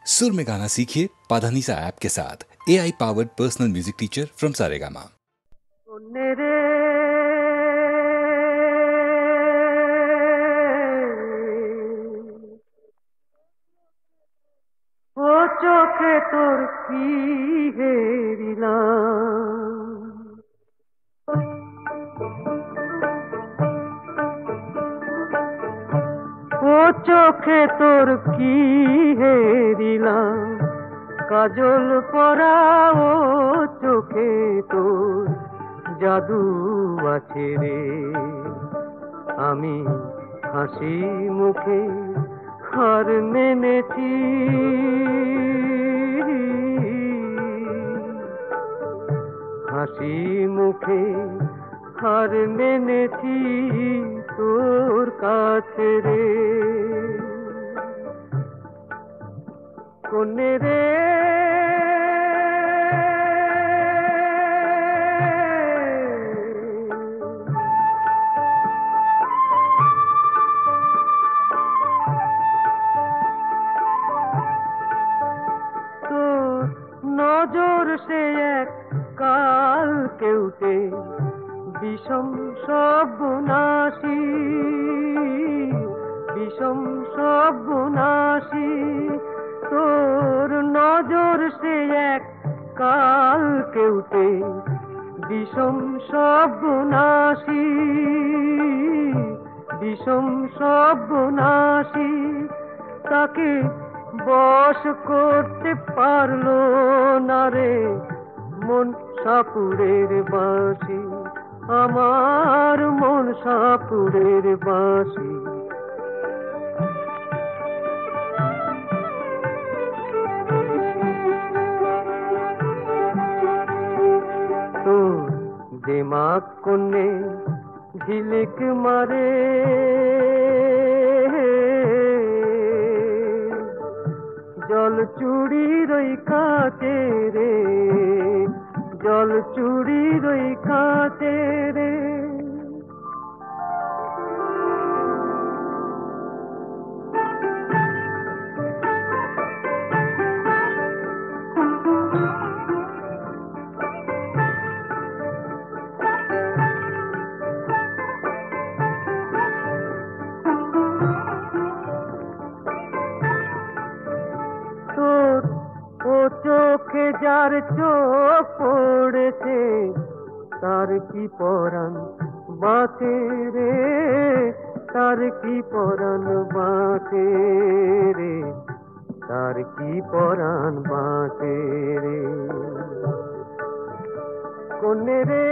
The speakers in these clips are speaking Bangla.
सुर में गाना सीखिए पाधानीसा ऐप के साथ। AI powered personal music teacher from Saregama. ও চোখে তোর কি হেরিলাম, ও চোখে তোর কি হেরিলাম, কাজল পরা ও চোখে তোর জাদু আছে রে। আমি হাসি মুখে হার মেনেছি, হাসি মুখে হার মেনেছি তোর কাছে রে। কোনে রে নজর সে এক কাল কেউটে বিষম সর্বনাশী, বিষম সর্বনাশী। তোর নজর সে এক কাল কেউটে বিষম সর্বনাশী, বিষম সর্বনাশী। তাকে বশ করতে পারলো না রে মন সাপুড়ের বাঁশি, আমার মন সাপুড়ের বাঁশি। তোর দিমাগ কোণে ঝিলিক মারে, জল চুড়ির ওই কাছে রে, জল চুড়ির ওই কাছে রে। চোখে যার চোখ পড়েছে তার কি পরাণ বাঁচে রে, তার কি পরাণ বাঁচে রে, তার কি পরাণ বাঁচে রে। কোনে রে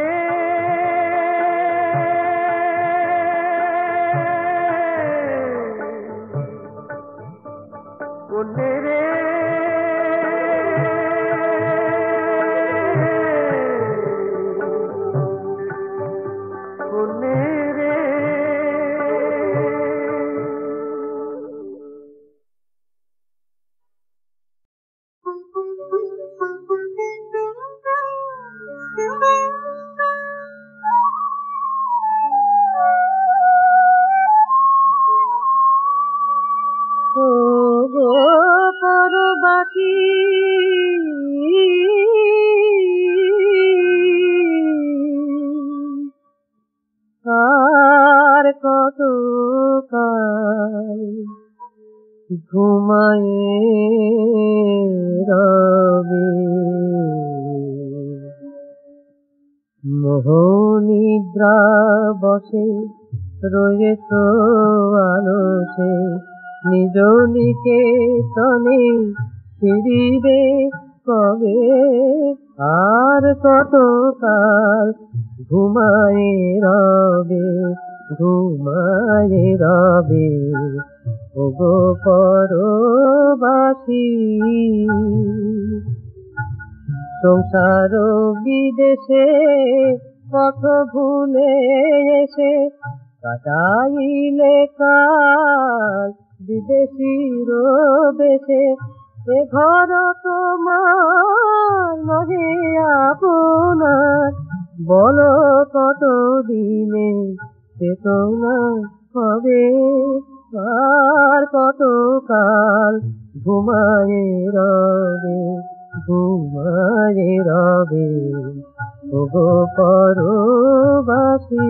কোনে রে আর কত কাল ঘুমায়ে রবে, মোহনিদ্রা বসে রয়েছ আলসে, নিজ নিকেতনে ফিরিবে কবে, আর কত কাল ঘুমায়ে রবে, ঘুমায়ে রবে ওগো পরবাসী। সংসার বিদেশে পথ ভুলে এসে কাটাইলে কাল বিদেশির বেশে, এ ঘর তোমার নহে আপনার, বলো কত দিনে চেতনা হবে, আর কত কাল ঘুমায়ে রবে, ঘুমায়ে রবে ওগো পরবাসী।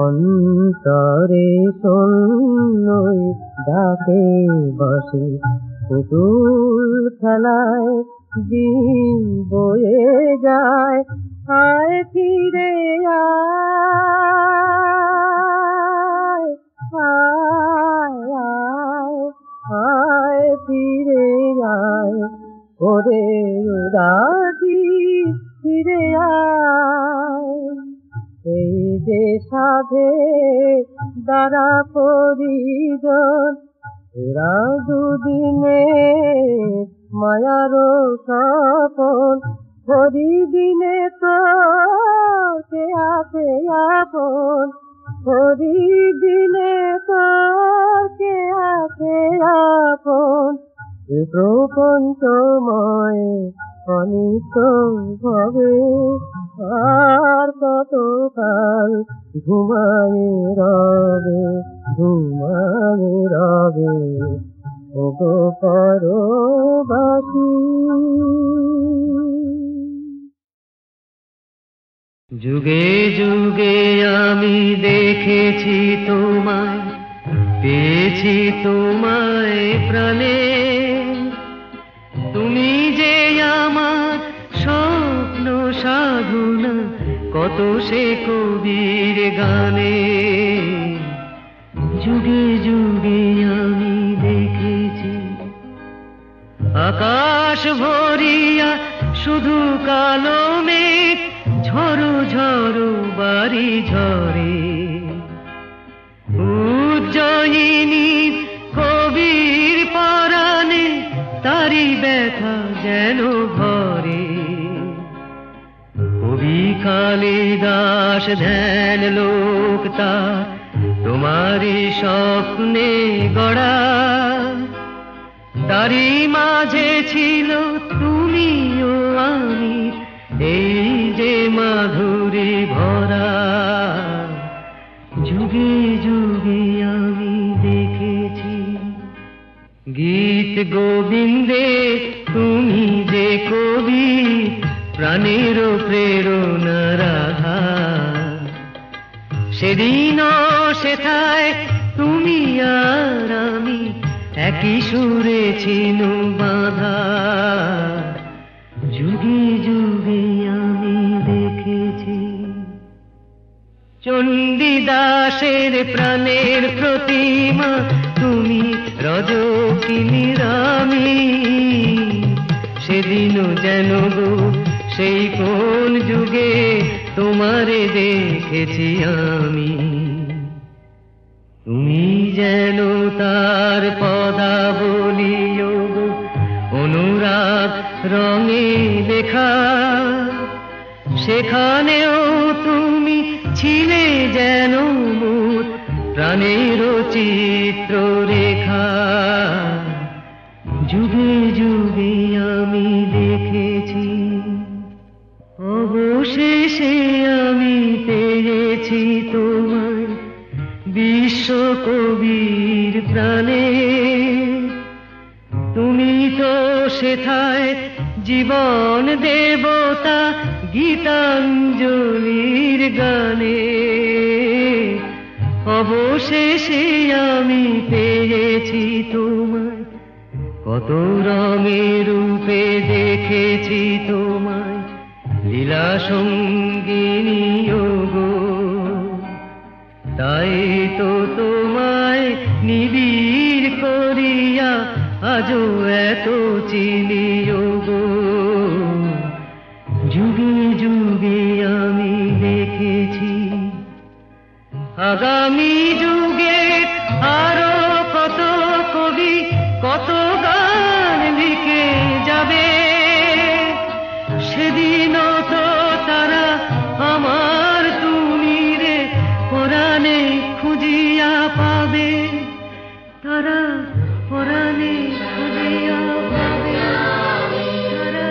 অন্তরে শূন্যই ডাকে বসে, পুতুল খেলায় দিন বয়ে যায়। আয় ফিরে আয়, আয় আয়, আয় ফিরে আয় ওরে উদাসী, ফিরে আয়। এই যে সাধে দ্বারা পরিজন, এরা দুদিনে মায়ারও সপন, হরিদিনে তো কে আছে আপন, হরিদিনে তো কে আছে আপন। এ প্রপঞ্চময় অনিত্য ভবে, আর কতকাল ঘুমায়ে রবে, ঘুমায়ে রবে ওগো পরবাসী। যুগে যুগে আমি দেখেছি তোমায়, পেয়েছি তোমায় প্রাণে। তুমি যে আমার স্বপ্ন সাধনা, কত সে কবির গানে। যুগে যুগে আমি দেখেছি আকাশ ভরিয়া শুধু কালো মেঘ, ঝড়ো ঝড়ো বাড়ি ঝরে। উজ্জয়িনী কবির পরাণে তারি ব্যথা যেন ভরে। কবি কালিদাস ধ্যান লোক তার তোমারই স্বপ্নে গড়া। তারি মাঝে ছিল তুমি ও আমি, এই যে মাধুরী ভরা। যুগে যুগে আমি দেখেছি গীত গোবিন্দে তুমি যে কবি, প্রাণের প্রেরণা রাধা। সেদিন সেথায় তুমি আর আমি একই সুরে ছিল বাঁধা। যুগে যুগে আমি দেখেছি চণ্ডীদাসের প্রাণের প্রতিমা তুমি, রজকিনী রামী। সেদিনও যেন গো সেই কোন যুগে তোমারে দেখেছি আমি। তুমি যেন তার পদাবলী অনুরাগ রঙে লেখা। সেখানেও তুমি ছিলে যেন মোর প্রাণের চিত্র রেখা। যুগে যুগে আমি দেখেছি অবশেষে আমি পেয়েছি তোমায়, বিশ্বকবির প্রাণে। তুমি তো সেথায় জীবন দেবতা গীতাঞ্জলির গানে। অবশেষে আমি পেয়েছি তোমায়, কত রঙের রূপে দেখেছি তোমায়, লীলা সঙ্গিনী গো। তাই তো তোমায় নিবিড় করিয়া আজও এত চিনিও গো। যুগে যুগে আমি দেখেছি আগামী যুগে আরো কত কবি, কত গান লিখে যাবে। সেদিনও তো তারা আমার তুমি রে পরাণে খুঁজিয়া পাবে। তারা পরাণে খুঁজিয়া পাবে। তারা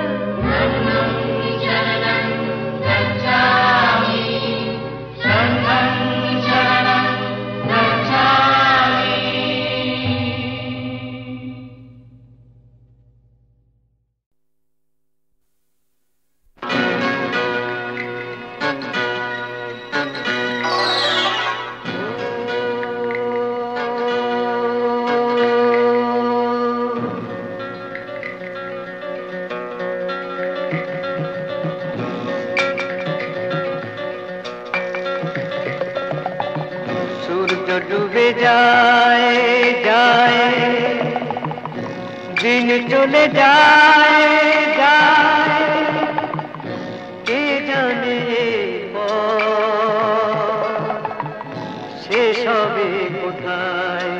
সূর্য ডুবে যায় যায়, দিন চলে যায় যায়, কে জানে শেষ হবে কোথায়।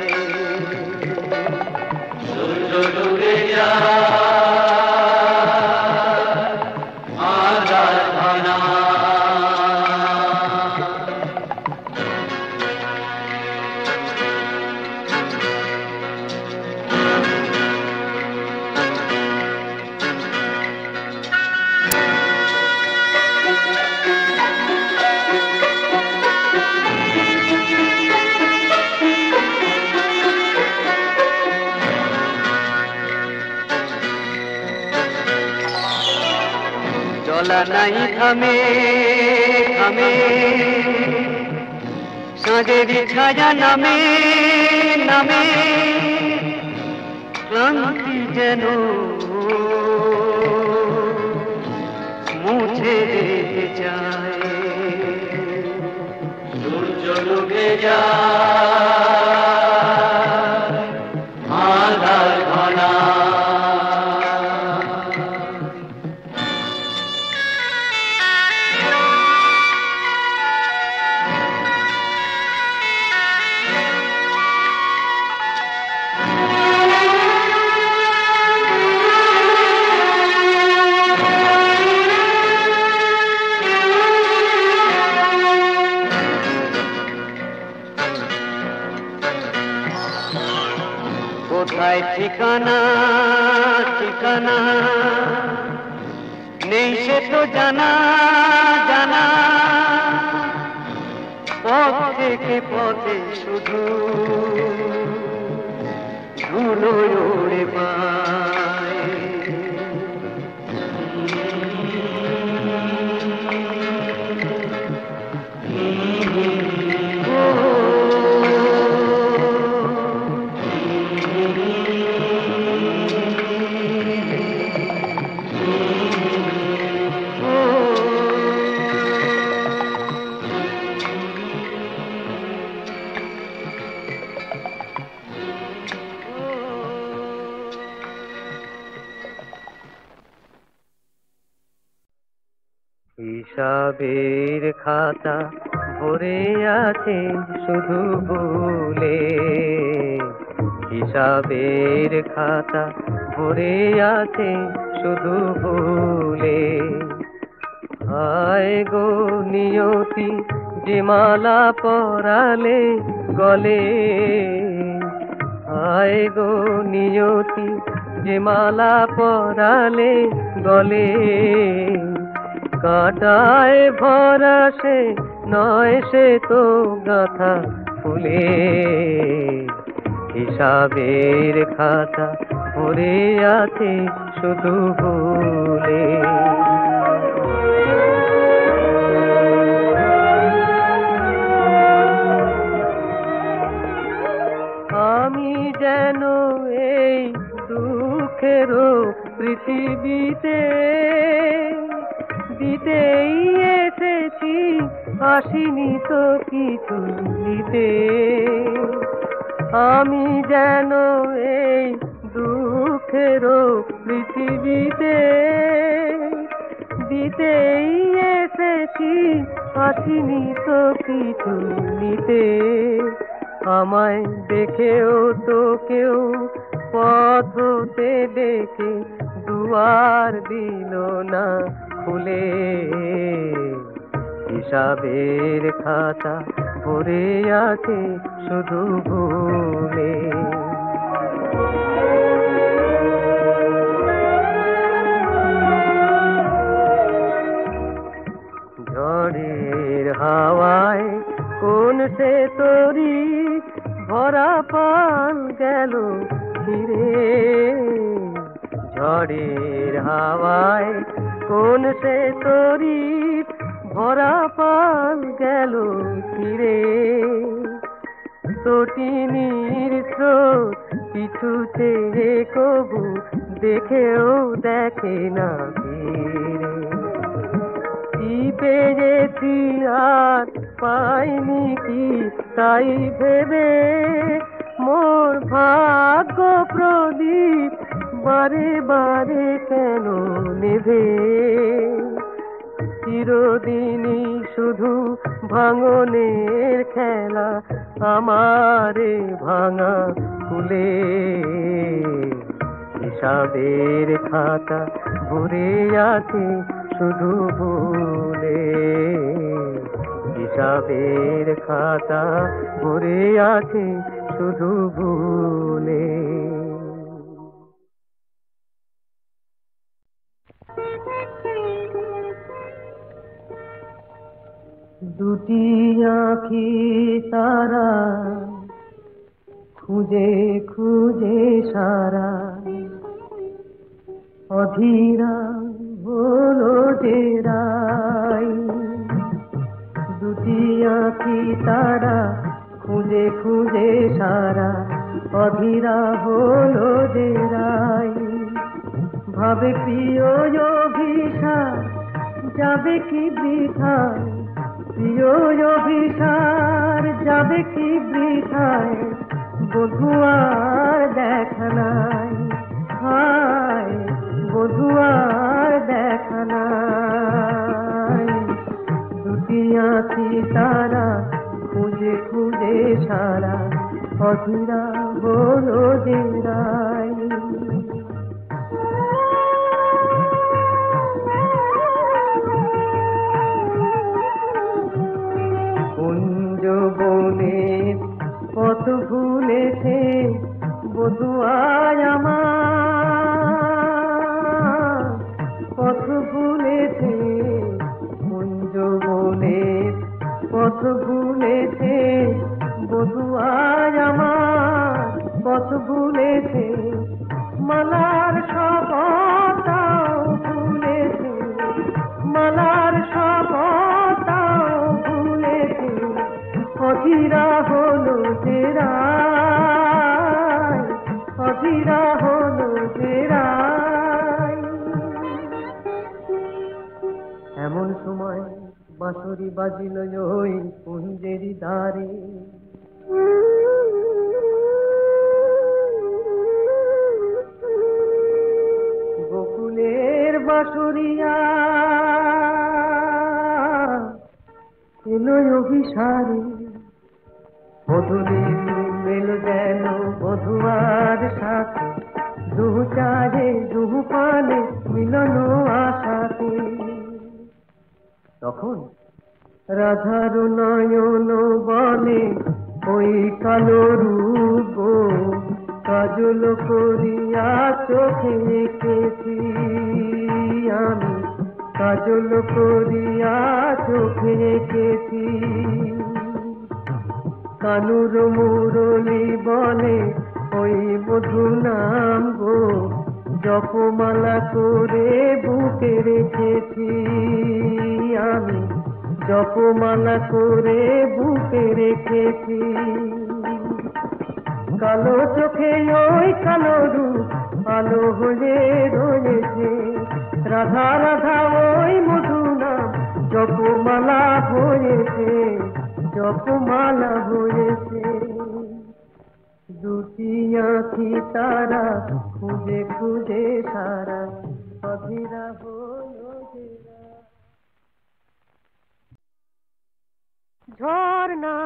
সূর্য ডুবে যায় চলা নাই থামে থামে, সাঁঝের ছায়া নামে নামে, ক্লান্তি যেন মুছে যেতে চায়। সূর্য ডুবে যায় আঁধার ঘনা, কোথায় ঠিকানা ঠিকানা নেই সে তো জানা জানা, পথ থেকে পথে শুধু ধুলো ওড়ে পায়। হিসাবের খাতা ভরে আছে শুধু ভুলে, হিসাবের খাতা ভরে আছে শুধু ভুলে। হায় গো নিয়তি যে মালা পরালে গলে, হায় গো নিয়তি যে মালা পরালে গলে, কাঁটায় ভরা সে নয় সে তো গাঁথা ফুলে। হিসাবের খাতা ভরে আছে শুধু ভুলে। আমি যেন এই দুঃখেরও পৃথিবীতে দিতেই এসেছি, আসিনি তো কিছু দিতে। আমি যেন এই দুঃখেরও পৃথিবীতে দিতেই এসেছি, আসিনি তো কিছু নিতে। আমায় দেখেও তো কেউ পথ হতে দেখে দুয়ার দিল না খুলে। হিসাবের খাতা ভরে আছে শুধু ভুলে। ঝড়ের হাওয়ায় কোন সে তরি ভরা পান গেল ফিরে। ঝড়ের হাওয়ায় কোন সে তরি ভরা পান গেল ফিরে। তটিনীর স্রোত কিছুতে কবু দেখেও দেখে না ফিরে। কি পেয়েছি আর পাইনি কি তাই ভেবে মোর ভাগ্য প্রদীপ বারে বারে কেন নেভে চিরদিনই শুধু ভাঙনের খেলা আমারে ভাঙা কুলে হিসাবের খাতা ভরে আছে শুধু ভুলে হিসাবের খাতা ভরে আছে শুধু ভুলে দুটি আঁখি তারা খুঁজে খুঁজে সারা অধীরা হলো যে রাই দুটি আঁখি তারা খুঁজে খুঁজে সারা অধীরা হলো যে রাই ভাবে প্রিয় অভিশাপ যাবে কি বৃথায় প্রিয় অভিশাপ যাবে কি বৃথায় বধুয়ার দেখা নাই হায় বধুয়ার দেখা নাই দুটি আঁখি তারা খুঁজে খুঁজে সারা অধীরা হলো যে রাই বনের কত ভুলেছে বধুয়ায় আমার কত ভুলেছে কুঞ্জ বনের কত ভুলেছে বধুয়ায় আমার কত ভুলেছে মালার শপথটাও ভুলেছে মালার শপথটাও ভুলেছে অধীরা হলো যে রাই অধীরা হলো যে রাই এমন সময় বাঁশরি বাজিল ওই কুঞ্জেরি দ্বারে গোকুলের বাঁশরিয়া এলো অভিসারে বধূরে মেল যেন বধুয়ার সাথে দুহু চারে দুহু পানে মিলন আশাতে তখন রাধার নয়ন বলে ওই কালো রূপ কাজল করিয়া চোখে এঁকেছি আমি কাজল করিয়া চোখে এঁকেছি কানুর মুরলি বলে ওই মধু নাম গো জপমালা করে বুকে রেখেছি আমি জপমালা করে বুকে রেখেছি কালো চোখে ওই কালো রূপ আলো হয়ে রয়েছে রাধা রাধা ওই মধু নাম জপমালা হয়েছে জপমালা হয়েছে দুটি আঁখি তারা খুঁজে খুঁজে সারা অধীরা হলো যে ঝর্ণা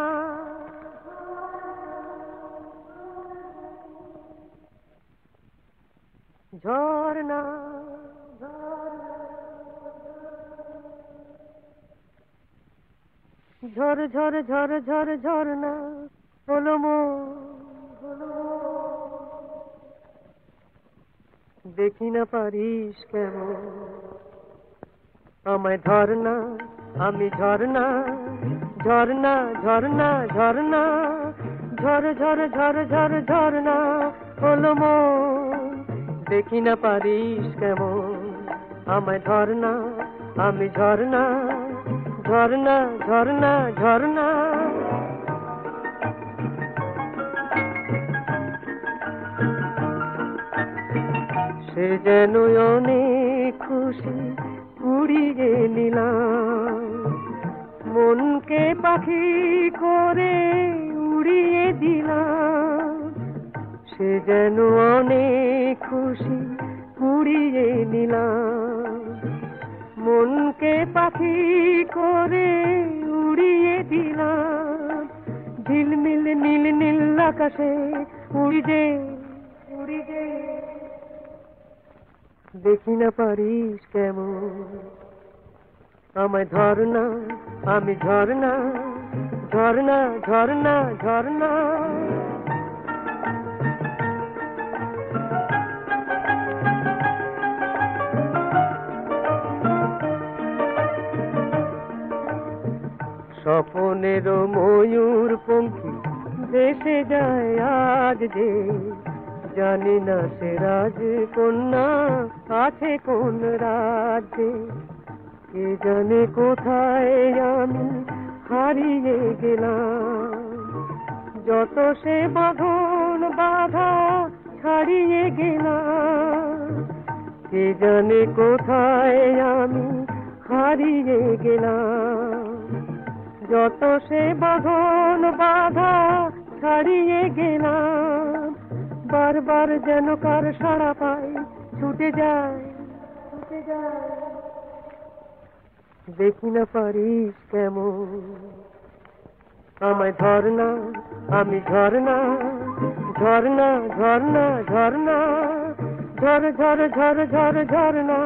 ঝর্ণা ঝর ঝর ঝর ঝর ঝর্ণা হলো দেখি না পারিস কেমন আমায় ধরনা আমি ঝর্ণা ঝর্ণা ঝর্ণা ঝর্ণা ঝর ঝর ঝর ঝর ঝর্ণা হলো দেখি না পারিস কেমন আমায় ধরনা আমি ঝর্ণা ঝর্ণা ঝর্ণা ঝর্ণা সে যেন অনেক খুশি কুড়িয়ে নিলাম মনকে পাখি করে উড়িয়ে দিলাম, সে যেন অনেক খুশি উড়িয়ে নিলাম। মনকে পাখি করে উড়িয়ে দিলাম, ঝিলমিল নীল নীল আকাশে উড়ি যে উড়ি যে। দেখি না পারিস কেমন আমায় ধরনা, আমি ঝরনা ঝরনা ঝরনা ঝরনা। স্বপনের ময়ূর পঙ্খী দেশে যায় আজ যে, জানি না সে রাজকন্যা আছে কোন রাজ্যে। কে জানে কোথায় আমি হারিয়ে গেলাম, যত সে বাঁধন বাধা ছাড়িয়ে গেলাম। কে জানে কোথায় আমি হারিয়ে গেলাম, যত সে বাঁধন বাধা ছাড়িয়ে গেলাম। বারবার যেন কার সাড়া পাই ছুটে যায় ছুটে যায়। দেখি না পারিস কেমন আমায় ধরনা, আমি ঝরনা ঝরনা ঝরনা ঝরনা। ঝর ঝর ঝর ঝর ঝরনা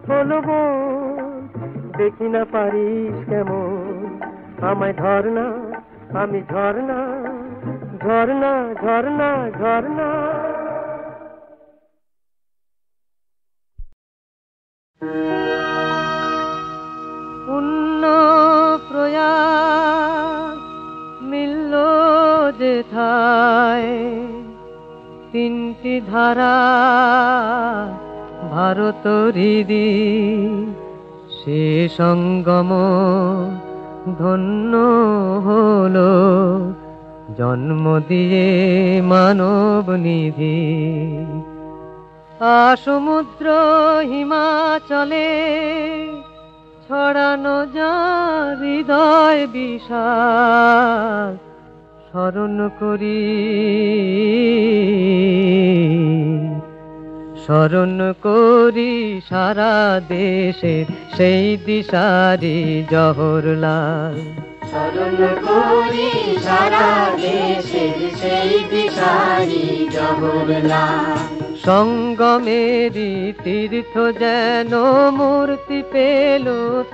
হলো বোন। দেখি না পারিস কেমন আমায় ধরনা, আমি ঝরনা ঝরনা ঝরনা ঝরনা। পুণ্য প্রয়াস মিলল যেথায়, তিনটি ধারা ভারত হৃদি, সে সঙ্গম ধন্য হলো জন্ম দিয়ে মানব নিধি। সমুদ্র হিমাচলে ছড়ানো যা হৃদয় বিশাল, স্মরণ করি স্মরণ করি সারা দেশের সেই দিশারি জওহরলাল। স্মরণ করি সারা দেশের সেই দিশারি জওহরলাল। সঙ্গমেরই তীর্থ যেন মূর্তি পেল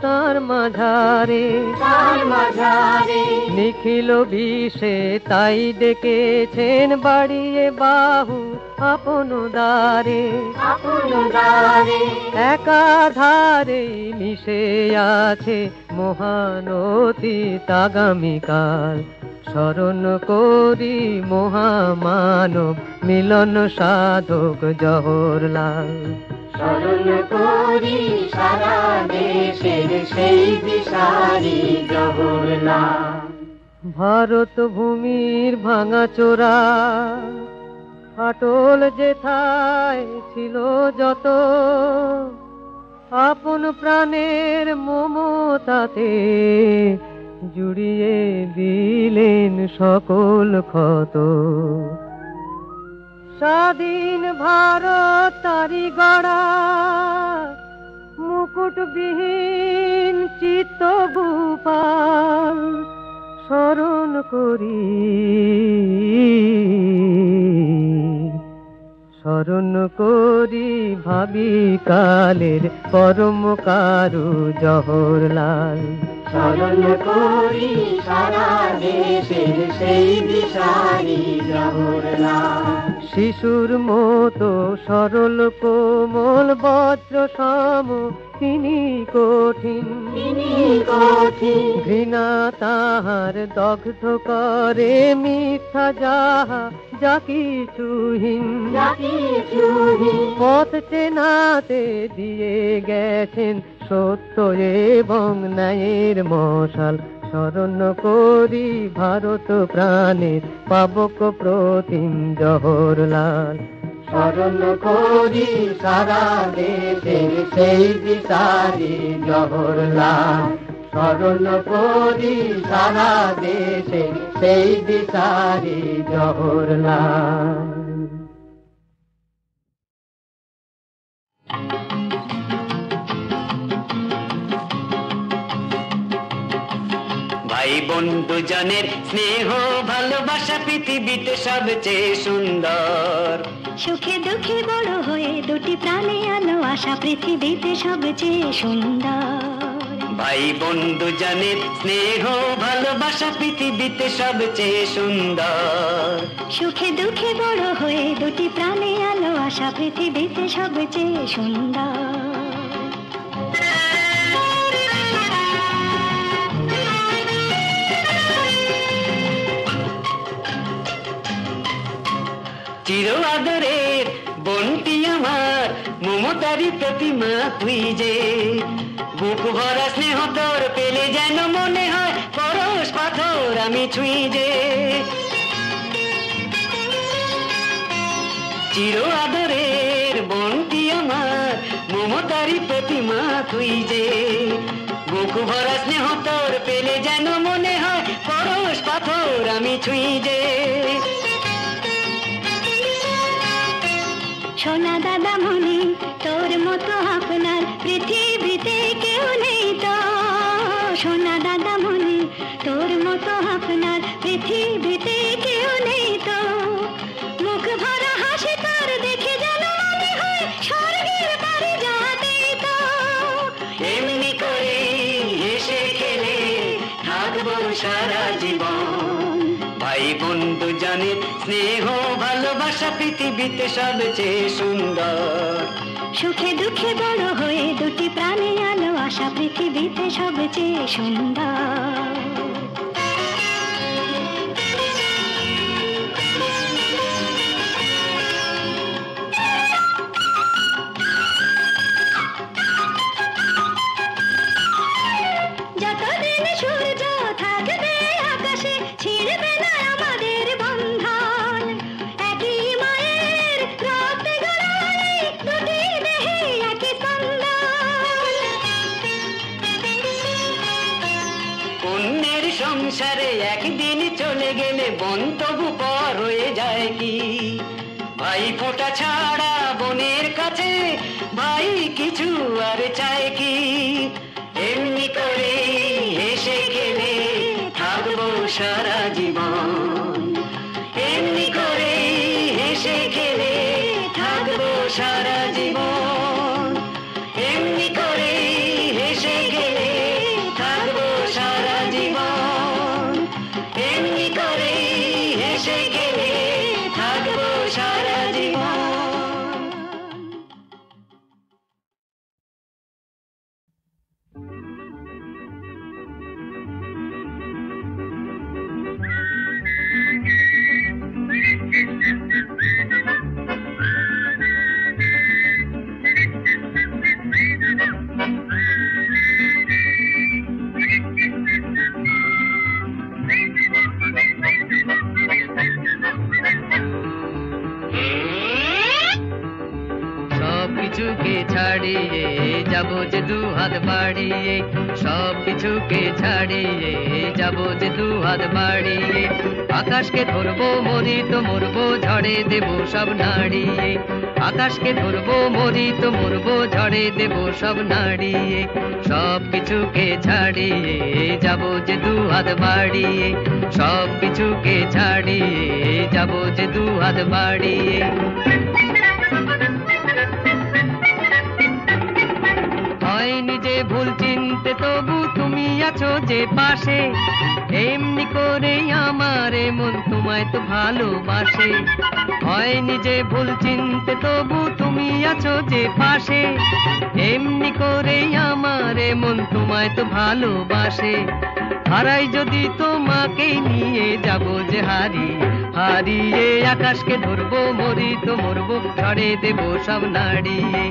তার মাঝারে, তার মাঝারে নিখিল বিষে তাই ডেকেছেন বাড়িয়ে বাহু আপন দ্বারে, আপন দ্বারে। একাধারে মিশে আছে মহানতীত আগামীকাল। স্মরণ করি মহামানব মিলন সাধক জওহরলাল। স্মরণ করি সারা দেশের সেই দিশারি জওহরলাল। ভারত ভূমির ভাঙাচোরা ফাটল যেথায় ছিল যত, আপন প্রাণের মমতাতে জুড়িয়ে দিলেন সকল ক্ষত। স্বাধীন ভারত তারি গড়া মুকুটবিহীন চিত্ত ভূপাল। স্মরণ করি স্মরণ করি ভাবি কালের পরম কারু জওহরলাল। স্মরণ করি সারা দেশের সেই দিশারি জওহরলাল। শিশুর মতো সরল কোমল বজ্র সম তিনি কঠিন, তিনি কঠিন। ঘৃণা তাহার দগ্ধ করে মিথ্যা যাহা যা কিছুহীন। পথ চেনাতে দিয়ে গেছেন সত্য এবং ন্যায়ের মশাল। স্মরণ করি ভারত প্রাণের পাবক প্রতিম জওহরলাল। স্মরণ করি সারা দেশের সেই দিশারি জওহরলাল। স্মরণ করি সারা দেশে সেই বিচারি জওহরলাল। ভাই বন্ধু জনের স্নেহ ভালোবাসা পৃথিবীতে সবচেয়ে সুন্দর। সুখে দুঃখে বড় হয়ে দুটি প্রাণে আলো আশা পৃথিবীতে সবচেয়ে সুন্দর। ভাই বন্ধু জনের স্নেহ ভালোবাসা পৃথিবীতে সবচেয়ে সুন্দর। সুখে দুঃখে বড় হয়ে দুটি প্রাণে আলো আশা পৃথিবীতে সবচেয়ে সুন্দর। চির আদরের বোনটি আমার মমতারি প্রতিমা তুই যে, বুক ভরা স্নেহ তোর পেলে যেন মনে হয় পরশ পাথর আমি ছুঁই যে। চির আদরের বোনটি আমার মমতারি প্রতিমা তুই যে, বুক ভরা স্নেহ তোর পেলে যেন মনে হয় পরশ পাথর আমি ছুঁই যে। সোনা দাদা মনি তোর মতো আপনার পৃথিবীতে কেউ নেই তো। সোনা দাদা মনি তোর মতো আপনার পৃথিবীতে কেউ নেই তো। মুখ ভরা হাসি তোর দেখে যেন মনে হয় স্বর্গের বাড়ি যাতে তো। এমনি করে হেসে খেলে থাকবো সারা জীবন। ভাই বন্ধু জানে স্নেহ ভালোবাসা পৃথিবীতে সবচেয়ে সুন্দর। সুখে দুঃখে বড় হয়ে দুটি প্রাণে আলো আশা পৃথিবীতে সবচেয়ে সুন্দর। যতদিন সূর্য থাকবে আকাশে ছিড়বে না আমাদের বন্ধন। একই মায়ের রক্তে গড়াই দুটি দেহে একই স্পন্দন। অন্যের সংসারে একদিন চলে গেলে বোন তবু পর হয়ে যায় কি। ভাই ফোঁটা ছাড়া বোনের কাছে ভাই কিছু আর চায় কি। এমনি করে হেসে খেলে থাকবো সারা জীবন। এমনি করে হেসে খেলে থাকবো সারা জীবন। এমনি করে হেসে খেলে থাকবো সারা জীবন। এমনি করে হেসে খেলে থাকবো সারা জীবন। সবকিছুকে ছাড়িয়ে যাবো যে দু হাত বাড়িয়ে, সবকিছুকে ছাড়িয়ে যাবো যে দু হাত বাড়িয়ে। আকাশকে ধরবো মরি তো মরবো ঝড়ে দেবো সব নাড়িয়ে। আকাশকে ধরবো মরি তো মরবো ঝড়ে দেবো সব নাড়িয়ে। সবকিছুকে ছাড়িয়ে যাবো যে দু হাত বাড়িয়ে, সবকিছুকে ছাড়িয়ে যাবো যে দু হাত বাড়িয়ে। হয়নি যে ভুল চিনতে তবু তুমি আছো যে পাশে। এমনি করে আমার মন তোমায় তো ভালোবাসে। হয়নি যে ভুল চিনতে তবু তুমি আছো যে পাশে। এমনি করে আমার মন তোমায় তো ভালোবাসে। হারাই যদি তোমাকে নিয়ে যাবো যে হারিয়ে হারিয়ে। আকাশকে ধরবো মরি তো মরবো ঝড়ে দেবো সব নাড়িয়ে।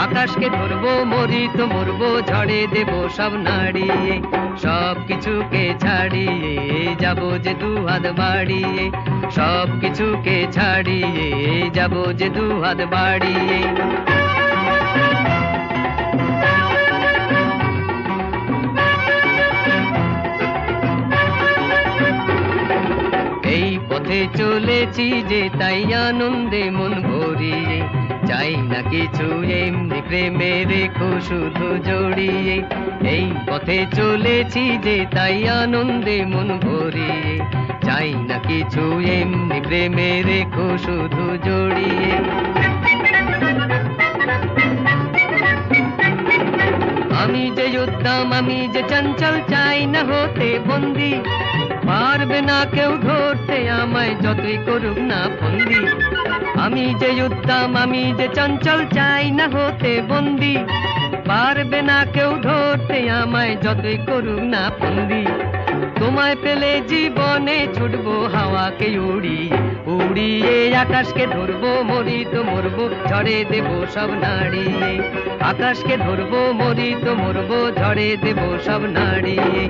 আকাশকে ধরবো মরি তো মরবো ঝড়ে দেবো সব নাড়িয়ে। সবকিছুকে ছাড়িয়ে যাবো যে দু হাত বাড়িয়ে, সবকিছুকে ছাড়িয়ে যাবো যে দু হাত বাড়িয়ে। পথে চলেছি যে তাই আনন্দে মন ভরিয়ে, চাই না কিছু এমনি প্রেমে রেখো শুধু জড়িয়ে। এই পথে চলেছি যে তাই আনন্দে মন ভরিয়ে, চাই না কিছু এমনি প্রেমে রেখো শুধু জড়িয়ে। আমি যে উদ্দাম আমি যে চঞ্চল, চাই না হতে বন্দি, পারবে না কেউ ধরতে আমায় যতই করুক না ফন্দি। আমি যে উদ্দাম আমি যে চঞ্চল, চাই না হতে বন্দি, পারবে না কেউ ধরতে আমায় যতই করুক না ফন্দি। তোমায় পেলে জীবনে ছুটবো হাওয়াকে উড়িয়ে, উড়িয়ে আকাশকে ধরবো, মরি তো মরবো, ঝড়ে দেবো সব নাড়িয়ে। আকাশকে ধরবো, মরি তো মরবো, ঝড়ে দেবো সব নাড়িয়ে।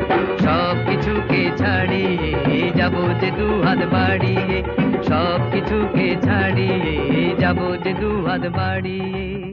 সব কিছুকে ছাড়িয়ে যাবো যে দু হাত বাড়িয়ে, সব কিছুকে ছাড়িয়ে যাবো যে দু হাত বাড়িয়ে।